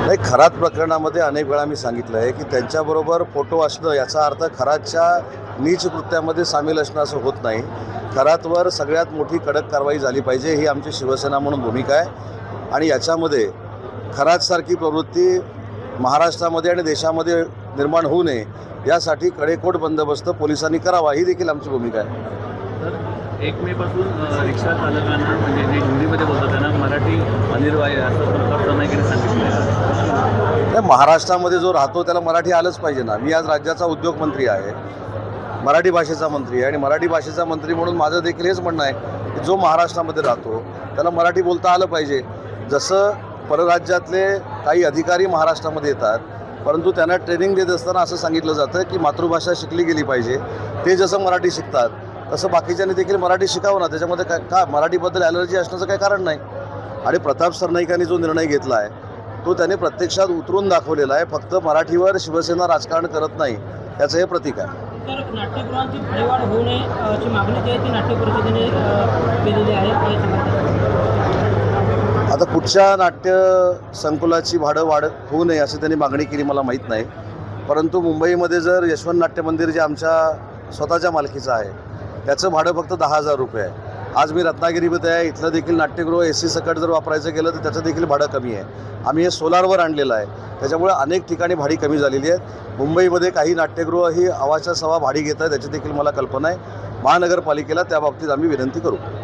नाही, खरात प्रकरणामध्ये अनेक वेळा मी सांगितलं आहे की त्यांच्याबरोबर फोटो असणं याचा अर्थ खरातच्या नीच कृत्यामध्ये सामील असणं असं होत नाही. खरातवर सगळ्यात मोठी कडक कारवाई झाली पाहिजे ही आमची शिवसेना म्हणून भूमिका आहे आणि याच्यामध्ये खरातसारखी प्रवृत्ती महाराष्ट्रामध्ये आणि देशामध्ये निर्माण होऊ नये यासाठी कडेकोट बंदोबस्त पोलिसांनी करावा ही देखील आमची भूमिका आहे. तर 1 मे पासून रिक्षा चालकांना म्हणजे जे हिंदीमध्ये बोलतात त्यांना मराठी अनिवार्य असं प्रकारचं नाही की सांगितलं नाही, महाराष्ट्रामध्ये जो राहतो त्याला मराठी आलंच पाहिजे ना. मी आज राज्याचा उद्योगमंत्री आहे, मराठी भाषेचा मंत्री आहे आणि मराठी भाषेचा मंत्री म्हणून माझं देखील हेच म्हणणं आहे की जो महाराष्ट्रामध्ये राहतो त्याला मराठी बोलता आलं पाहिजे. जसं परराज्यातले काही अधिकारी महाराष्ट्रामध्ये येतात परंतु त्यांना ट्रेनिंग देत असताना असं सांगितलं जातं की मातृभाषा शिकली गेली पाहिजे. ते जसं मराठी शिकतात तसं बाकीच्यांनी देखील मराठी शिकावं ना. त्याच्यामध्ये काय का मराठीबद्दल ॲलर्जी असण्याचं काही कारण नाही. आणि प्रताप सरनाईकांनी जो निर्णय घेतला आहे तो त्याने प्रत्यक्षात उतरून दाखवलेला आहे. फक्त मराठीवर शिवसेना राजकारण करत नाही याचं हे प्रतीक आहे. तर नाट्यगृहांची भाडेवाढ होऊ नये अशी मागणी जी आहे ती नाट्य परिषदेने केलेली आहे. आता कुठच्या नाट्य संकुलाची भाडं होऊ नये अशी त्यांनी मागणी केली मला माहीत नाही. परंतु मुंबईमध्ये जर यशवंत नाट्य मंदिर जे आमच्या स्वतःच्या मालकीचं आहे त्याचं भाडं फक्त 10,000 रुपये आहे. आज मी रत्नागिरीमध्ये आहे, इथलं देखील नाट्यगृह AC सकट जर वापरायचं गेलं तर त्याचं देखील भाडं कमी आहे. आम्ही हे सोलारवर आणलेलं आहे, त्याच्यामुळे अनेक ठिकाणी भाडी कमी झालेली आहेत. मुंबईमध्ये काही नाट्यगृह ही अवाच्या सवा भाडी घेत आहेत, त्याची देखील मला कल्पना आहे. महानगरपालिकेला त्याबाबतीत आम्ही विनंती करू.